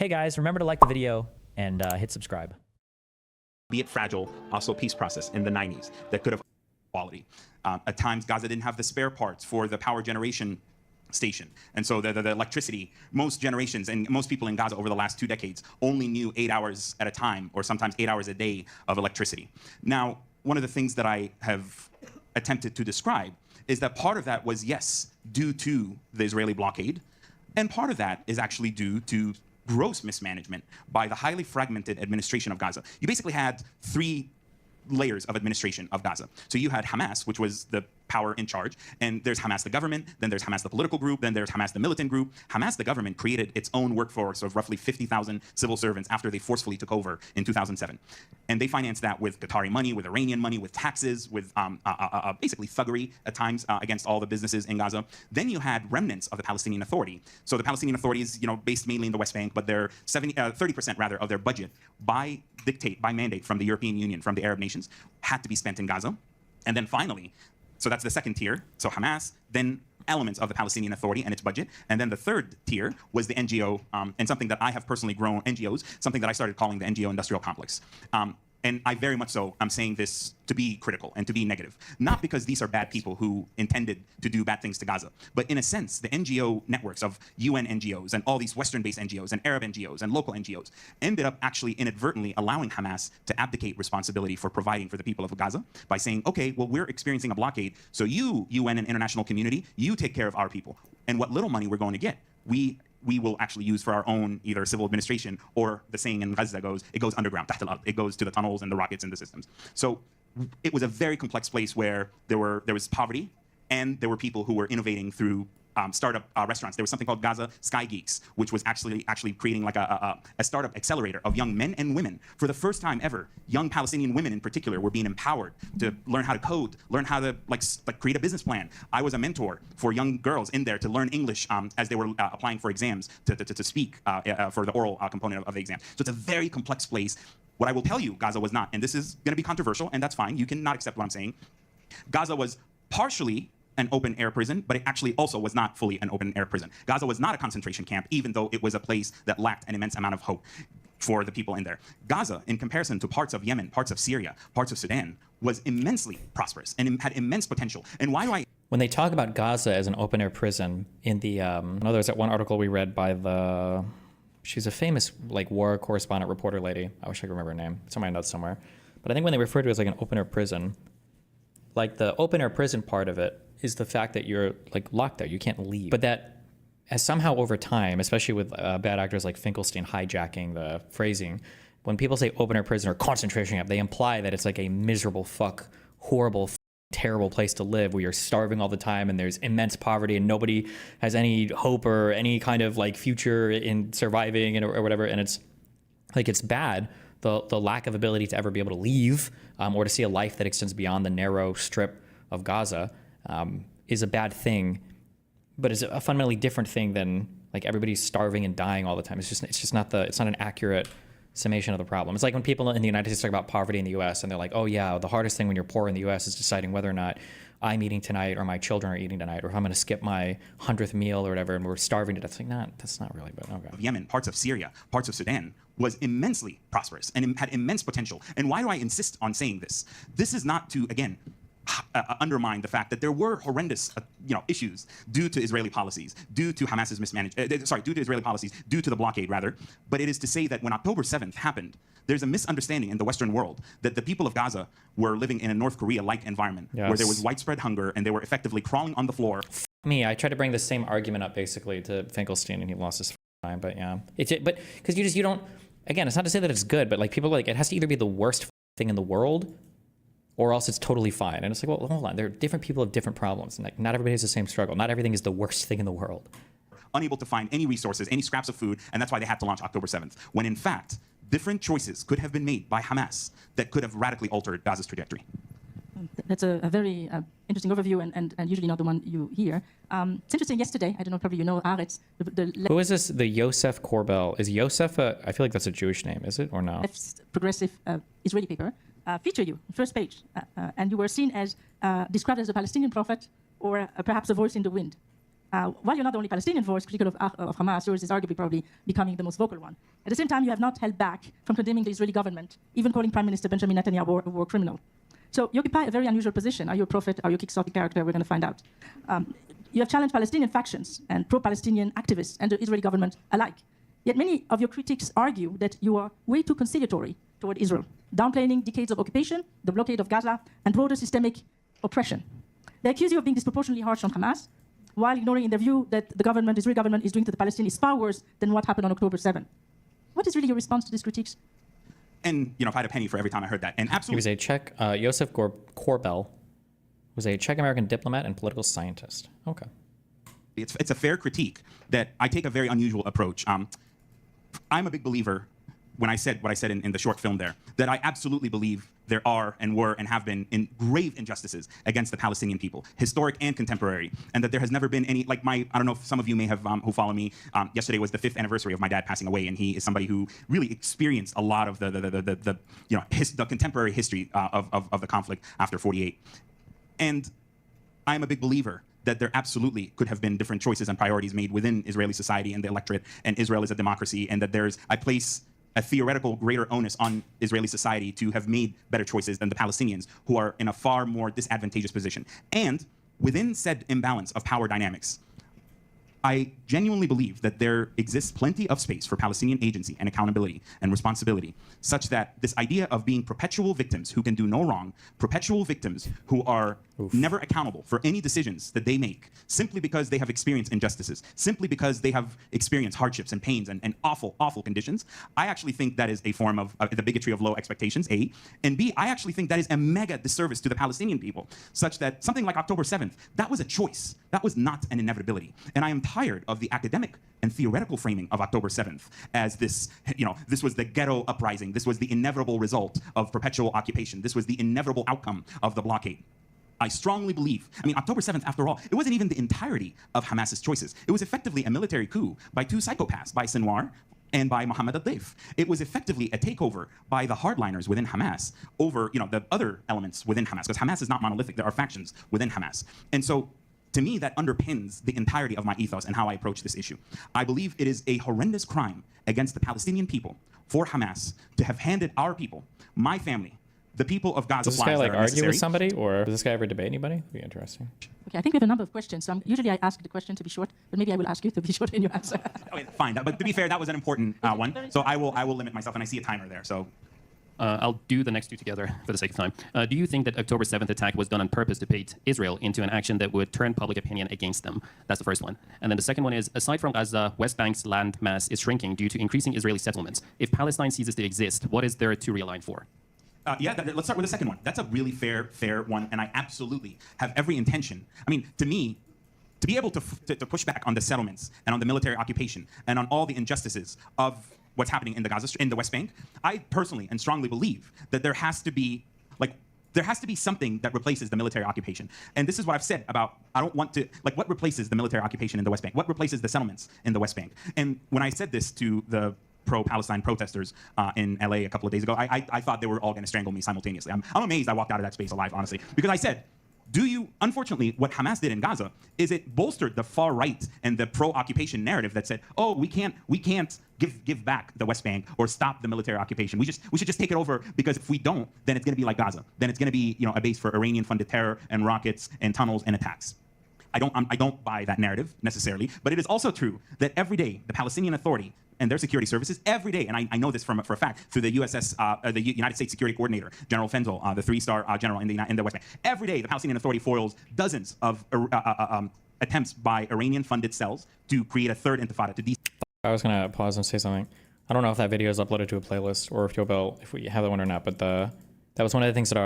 Hey guys, remember to like the video and hit subscribe. Be it fragile, also peace process in the 90s that could have quality. At times, Gaza didn't have the spare parts for the power generation station. And so the electricity, most generations and most people in Gaza over the last 2 decades only knew 8 hours at a time or sometimes 8 hours a day of electricity. Now, one of the things that I have attempted to describe is that part of that was, yes, due to the Israeli blockade, and part of that is actually due to gross mismanagement by the highly fragmented administration of Gaza. You basically had 3 layers of administration of Gaza. So you had Hamas, which was the power in charge, and there's Hamas the government, then there's Hamas the political group, then there's Hamas the militant group. Hamas the government created its own workforce of roughly 50,000 civil servants after they forcefully took over in 2007. And they financed that with Qatari money, with Iranian money, with taxes, with basically thuggery at times against all the businesses in Gaza. Then you had remnants of the Palestinian Authority. So the Palestinian Authority is, based mainly in the West Bank, but they're 30% rather of their budget by mandate from the European Union, from the Arab nations, had to be spent in Gaza. And then finally, so that's the second tier, so Hamas, then elements of the Palestinian Authority and its budget. And then the third tier was the NGO, and something that I have personally grown, NGOs, something that I started calling the NGO industrial complex. And I very much so am saying this to be critical and to be negative. Not because these are bad people who intended to do bad things to Gaza, but in a sense, the NGO networks of UN NGOs and all these Western-based NGOs and Arab NGOs and local NGOs ended up actually inadvertently allowing Hamas to abdicate responsibility for providing for the people of Gaza by saying, okay, well, we're experiencing a blockade, so you, UN and international community, you take care of our people. And what little money we're going to get, we will actually use for our own either civil administration, or the saying in Gaza goes, it goes underground, تحت الأرض. It goes to the tunnels and the rockets and the systems. So it was a very complex place where there was poverty, and there were people who were innovating through startup restaurants. There was something called Gaza Sky Geeks, which was actually creating like a startup accelerator of young men and women. For the first time ever, young Palestinian women in particular were being empowered to learn how to code, learn how to like create a business plan. I was a mentor for young girls in there to learn English as they were applying for exams to speak for the oral component of the exam. So it's a very complex place. What I will tell you, Gaza was not, and this is going to be controversial, and that's fine. You cannot accept what I'm saying. Gaza was partially an open-air prison, but it actually also was not fully an open-air prison. Gaza was not a concentration camp, even though it was a place that lacked an immense amount of hope for the people in there. Gaza, in comparison to parts of Yemen, parts of Syria, parts of Sudan, was immensely prosperous and had immense potential. And why do I... When they talk about Gaza as an open-air prison, in the, there's that one article we read by she's a famous like war correspondent reporter lady. I wish I could remember her name. It's on my notes somewhere. But I think when they refer to it as like an open-air prison, like the open-air prison part of it is the fact that you're like locked there, you can't leave. But that has somehow over time, especially with bad actors like Finkelstein hijacking the phrasing, when people say open-air prison or concentration camp, they imply that it's like a miserable horrible, terrible place to live where you're starving all the time and there's immense poverty and nobody has any hope or any kind of like future in surviving or whatever. And it's like, it's bad. The lack of ability to ever be able to leave or to see a life that extends beyond the narrow strip of Gaza is a bad thing, but it's a fundamentally different thing than like everybody's starving and dying all the time. It's not an accurate summation of the problem. It's like when people in the United States talk about poverty in the US and they're like, oh yeah, the hardest thing when you're poor in the US is deciding whether or not I'm eating tonight or my children are eating tonight, or if I'm going to skip my 100th meal or whatever, and we're starving to death. It's like, that's not really, but okay. Yemen, parts of Syria, parts of Sudan was immensely prosperous and had immense potential. And why do I insist on saying this? This is not to, again, undermine the fact that there were horrendous issues due to Israeli policies, due to Hamas's due to Israeli policies, due to the blockade rather. But it is to say that when October 7th happened, there's a misunderstanding in the Western world that the people of Gaza were living in a North Korea-like environment where there was widespread hunger and they were effectively crawling on the floor. Me, I tried to bring the same argument up basically to Finkelstein and he lost his time, but yeah. But because you don't, again, it's not to say that it's good, but like people like, it has to either be the worst thing in the world or else it's totally fine. And it's like, well, hold on, there are different people have different problems. And like, not everybody has the same struggle. Not everything is the worst thing in the world. Unable to find any resources, any scraps of food, and that's why they had to launch October 7th. When in fact, different choices could have been made by Hamas that could have radically altered Gaza's trajectory. That's a very interesting overview and usually not the one you hear. It's interesting, yesterday, I don't know, probably you know Aretz. Who is this? The Yosef Korbel. Is Yosef I feel like that's a Jewish name, is it, or no? Progressive Israeli paper. Feature you, first page, and you were seen as described as a Palestinian prophet or perhaps a voice in the wind. while you're not the only Palestinian voice critical of Hamas, yours is arguably probably becoming the most vocal one. At the same time, you have not held back from condemning the Israeli government, even calling Prime Minister Benjamin Netanyahu a war criminal. So you occupy a very unusual position. Are you a prophet? Are you a quixotic character? We're going to find out. You have challenged Palestinian factions and pro-Palestinian activists and the Israeli government alike. Yet many of your critics argue that you are way too conciliatory toward Israel, downplaying decades of occupation, the blockade of Gaza, and broader systemic oppression. They accuse you of being disproportionately harsh on Hamas, while ignoring in their view that the Israeli government is doing to the Palestinians is far worse than what happened on October 7. What is really your response to these critiques? And if I had a penny for every time I heard that, and He absolutely, was a Czech, Josef Korbel was a Czech-American diplomat and political scientist. Okay. it's a fair critique that I take a very unusual approach. I'm a big believer, when I said what I said in the short film there, that I absolutely believe there are and were and have been grave injustices against the Palestinian people, historic and contemporary, and that there has never been any, like I don't know if some of you may have, who follow me, yesterday was the 5th anniversary of my dad passing away, and he is somebody who really experienced a lot of the contemporary history of the conflict after 48. And I'm a big believer that there absolutely could have been different choices and priorities made within Israeli society and the electorate, and Israel is a democracy, and that I place a theoretical greater onus on Israeli society to have made better choices than the Palestinians, who are in a far more disadvantageous position. And within said imbalance of power dynamics, I genuinely believe that there exists plenty of space for Palestinian agency and accountability and responsibility, such that this idea of being perpetual victims who can do no wrong, perpetual victims who are never accountable for any decisions that they make, simply because they have experienced injustices, simply because they have experienced hardships and pains and awful, awful conditions, I actually think that is a form of the bigotry of low expectations, A. And B, I actually think that is a mega disservice to the Palestinian people, such that something like October 7th, that was a choice. That was not an inevitability. And I am tired of the academic and theoretical framing of October 7th as this, this was the ghetto uprising. This was the inevitable result of perpetual occupation. This was the inevitable outcome of the blockade. I strongly believe, October 7th, after all, it wasn't even the entirety of Hamas's choices. It was effectively a military coup by two psychopaths, by Sinwar and by Mohammed al-Deif. It was effectively a takeover by the hardliners within Hamas over, the other elements within Hamas, because Hamas is not monolithic. There are factions within Hamas. And so, to me, that underpins the entirety of my ethos and how I approach this issue. I believe it is a horrendous crime against the Palestinian people for Hamas to have handed our people, my family, the people of Gaza, Does this guy argue with somebody, or does this guy ever debate anybody? It'd be interesting. Okay, I think we have a number of questions. So usually I ask the question to be short, but maybe I will ask you to be short in your answer. Okay, fine. But to be fair, that was an important one. So I will limit myself, and I see a timer there. So. I'll do the next two together for the sake of time. Do you think that October 7th attack was done on purpose to bait Israel into an action that would turn public opinion against them? That's the first one. And then the second one is, aside from Gaza, West Bank's land mass is shrinking due to increasing Israeli settlements. If Palestine ceases to exist, what is there to realign for? Let's start with the second one. That's a really fair one, and I absolutely have every intention. To me, to be able to push back on the settlements and on the military occupation and on all the injustices of what's happening in the West Bank, I personally and strongly believe that there has to be something that replaces the military occupation. And this is what I've said about, I don't want to, what replaces the military occupation in the West Bank? What replaces the settlements in the West Bank? And when I said this to the pro-Palestine protesters in LA a couple of days ago, I thought they were all going to strangle me simultaneously. I'm amazed I walked out of that space alive, honestly, because I said, unfortunately, what Hamas did in Gaza is it bolstered the far right and the pro-occupation narrative that said, oh, we can't give back the West Bank or stop the military occupation. We should just take it over, because if we don't, then it's going to be like Gaza. Then it's going to be a base for Iranian-funded terror and rockets and tunnels and attacks. I don't buy that narrative necessarily, but it is also true that every day the Palestinian Authority and their security services, every day, and I know this for a fact through the the United States Security Coordinator, General Fenzel, the 3-star general in the West Bank. Every day, the Palestinian Authority foils dozens of attempts by Iranian-funded cells to create a third intifada. I was gonna pause and say something. I don't know if that video is uploaded to a playlist or if we have that one or not, but that was one of the things that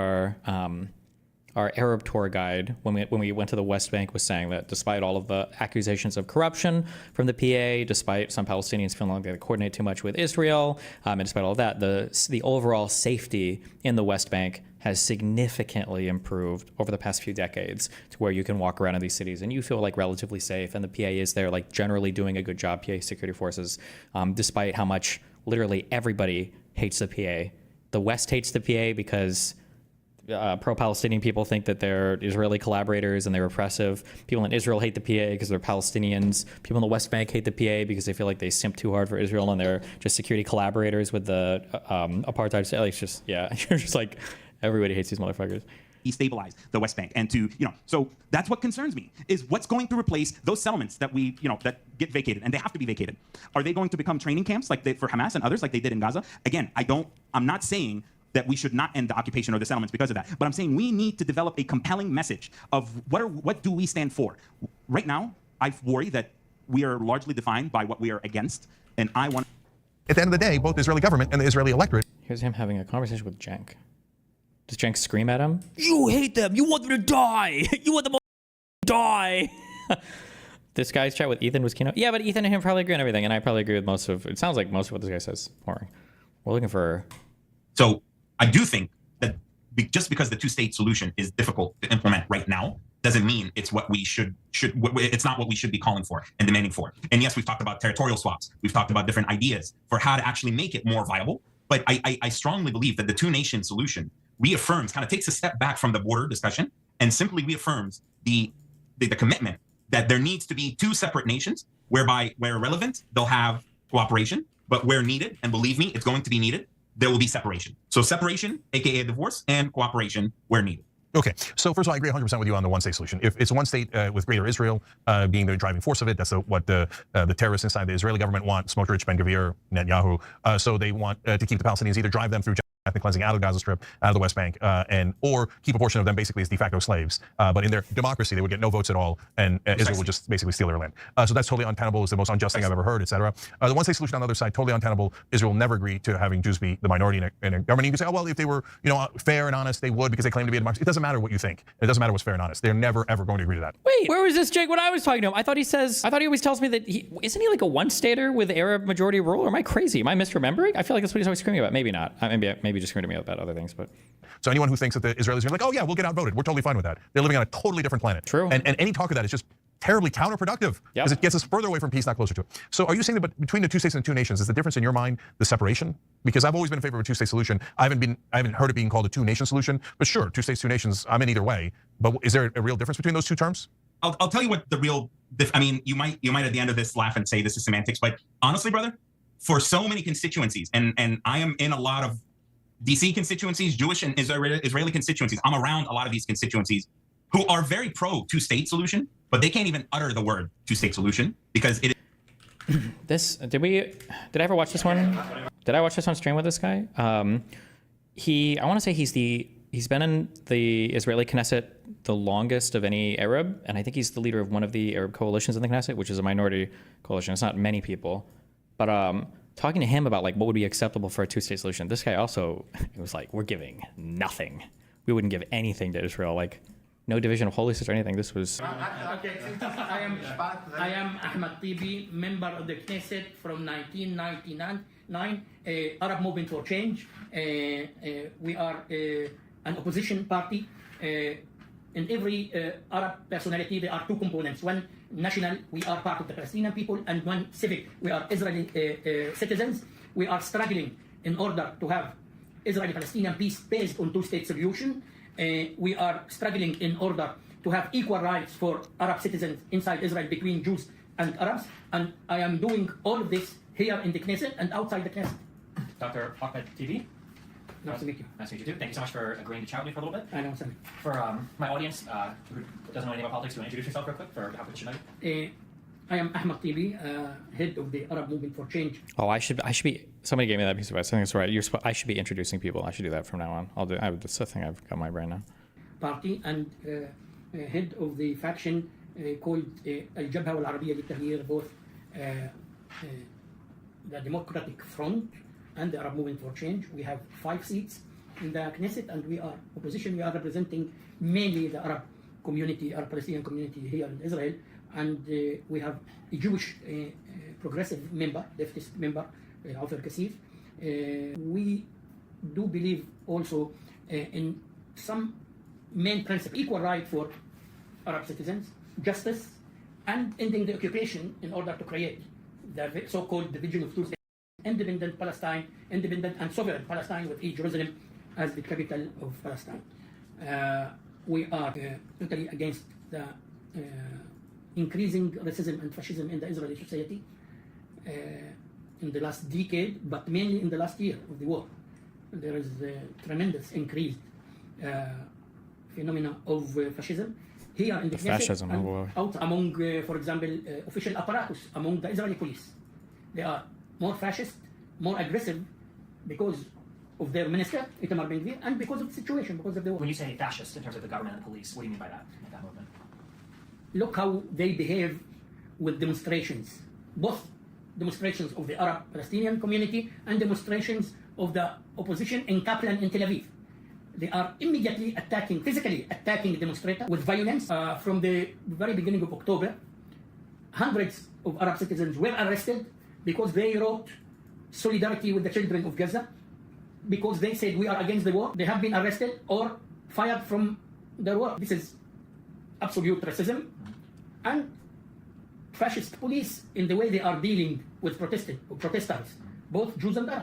our Arab tour guide, when we went to the West Bank, was saying that despite all of the accusations of corruption from the PA, despite some Palestinians feeling like they coordinate too much with Israel, and despite all of that, the overall safety in the West Bank has significantly improved over the past few decades, to where you can walk around in these cities and you feel relatively safe, and the PA is there generally doing a good job, PA security forces, despite how much literally everybody hates the PA. The West hates the PA because pro-Palestinian people think that they're Israeli collaborators and they're oppressive. People in Israel hate the PA because they're Palestinians. People in the West Bank hate the PA because they feel like they simp too hard for Israel and they're just security collaborators with the apartheid state. Like, it's just, yeah, you're just like, everybody hates these motherfuckers. Destabilize the West Bank and to, so that's what concerns me, is what's going to replace those settlements that we, that get vacated, and they have to be vacated. Are they going to become training camps like for Hamas and others like they did in Gaza? Again, I'm not saying that we should not end the occupation or the settlements because of that, but I'm saying we need to develop a compelling message of what do we stand for. Right now, I worry that we are largely defined by what we are against, and I want. At the end of the day, both the Israeli government and the Israeli electorate. Here's him having a conversation with Cenk. Does Cenk scream at him? You hate them. You want them to die. You want them all to die. This guy's chat with Ethan was keynote. Yeah, but Ethan and him probably agree on everything, and I probably agree with most of. It sounds like most of what this guy says. Boring. We're looking for. So I do think that just because the two-state solution is difficult to implement right now doesn't mean it's what we should. It's not what we should be calling for and demanding for. And yes, we've talked about territorial swaps. We've talked about different ideas for how to actually make it more viable. But I strongly believe that the two-nation solution reaffirms, kind of takes a step back from the border discussion and simply reaffirms the commitment that there needs to be two separate nations, whereby where relevant, they'll have cooperation, but where needed, and believe me, it's going to be needed, there will be separation. So separation, aka divorce, and cooperation where needed. Okay, so first of all, I agree 100% with you on the one-state solution. If it's one state with Greater Israel being the driving force of it, that's what the terrorists inside the Israeli government want, Smotrich, Ben-Gvir, Netanyahu. So they want to keep the Palestinians, either drive them through ethnic cleansing out of the Gaza Strip, out of the West Bank, or keep a portion of them basically as de facto slaves. But in their democracy, they would get no votes at all, and Israel would just basically steal their land. So that's totally untenable. It's the most unjust thing I've ever heard, etc. The one-state solution on the other side, totally untenable. Israel will never agree to having Jews be the minority in a government. You can say, oh, well, if they were fair and honest, they would because they claim to be a democracy. It doesn't matter what you think. It doesn't matter what's fair and honest. They're never, ever going to agree to that. Wait, where was this Jake when I was talking to him? I thought he always tells me that isn't he like a one-stater with Arab majority rule? Or am I crazy? Am I misremembering? I feel like that's what he's always screaming about. Maybe not. Maybe just screaming about other things, but. So anyone who thinks that the Israelis are like, oh yeah, we'll get outvoted, we're totally fine with that. They're living on a totally different planet. True. And any talk of that is just terribly counterproductive because it gets us further away from peace, not closer to it. So are you saying that between the two states and the two nations, is the difference in your mind the separation? Because I've always been in favor of a two-state solution. I haven't heard it being called a two-nation solution, but sure, two states, two nations, I'm in either way. But is there a real difference between those two terms? I'll tell you what the real, you might at the end of this laugh and say this is semantics, but honestly, brother, for so many constituencies, and I am in a lot of DC constituencies, Jewish and Israeli constituencies. I'm around a lot of these constituencies who are very pro two-state solution, but they can't even utter the word two-state solution because it is. Did I ever watch this one? Did I watch this on stream with this guy? I want to say he's been in the Israeli Knesset the longest of any Arab, and I think he's the leader of one of the Arab coalitions in the Knesset, which is a minority coalition. It's not many people, but talking to him about like what would be acceptable for a two-state solution, this guy also was like, we're giving nothing. We wouldn't give anything to Israel, like no division of holy cities or anything. This was. Okay, I am Ahmed Tibi, member of the Knesset from 1999, Arab Movement for Change. We are an opposition party. In every Arab personality, there are two components. One national, we are part of the Palestinian people, and one civic, we are Israeli citizens. We are struggling in order to have Israeli-Palestinian peace based on two-state solution. We are struggling in order to have equal rights for Arab citizens inside Israel between Jews and Arabs. And I am doing all of this here in the Knesset and outside the Knesset. Dr. Ahmed TV. Nice to meet you. Nice to meet you too. Thank you so much for agreeing to chat with me for a little bit. I know, Sammy. For my audience who doesn't know anything about politics, do you want to introduce yourself real quick for how should I? I am Ahmed Tibi, head of the Arab Movement for Change. Oh, I should be. Somebody gave me that piece of advice. I think it's right. I should be introducing people. I should do that from now on. That's the thing I've got in my brain now. Party and head of the faction called Al-Jabha wal-Arabiyya Lit-Taghyeer, both the Democratic Front and the Arab Movement for Change. We have 5 seats in the Knesset, and we are opposition. We are representing mainly the Arab community, Arab Palestinian community here in Israel, and we have a Jewish progressive member, leftist member, Ofer Kassif. We do believe also in some main principle, equal right for Arab citizens, justice, and ending the occupation in order to create the so-called division of two states, independent Palestine, independent and sovereign Palestine with East Jerusalem as the capital of Palestine. We are totally against the increasing racism and fascism in the Israeli society in the last decade, but mainly in the last year of the war. There is a tremendous increased phenomena of fascism here in the Knesset Fascism, and oh boy. out among, for example, official apparatus, among the Israeli police. They are more fascist, more aggressive because of their minister, Itamar Ben-Gvir, and because of the situation, because of the war. When you say fascist in terms of the government and the police, what do you mean by that movement? Look how they behave with demonstrations, both demonstrations of the Arab-Palestinian community and demonstrations of the opposition in Kaplan in Tel Aviv. They are immediately attacking, physically attacking demonstrators with violence. From the very beginning of October, hundreds of Arab citizens were arrested because they wrote solidarity with the children of Gaza, because they said we are against the war. They have been arrested or fired from their work. This is absolute racism and fascist police in the way they are dealing with protesters, both Jews and Arabs.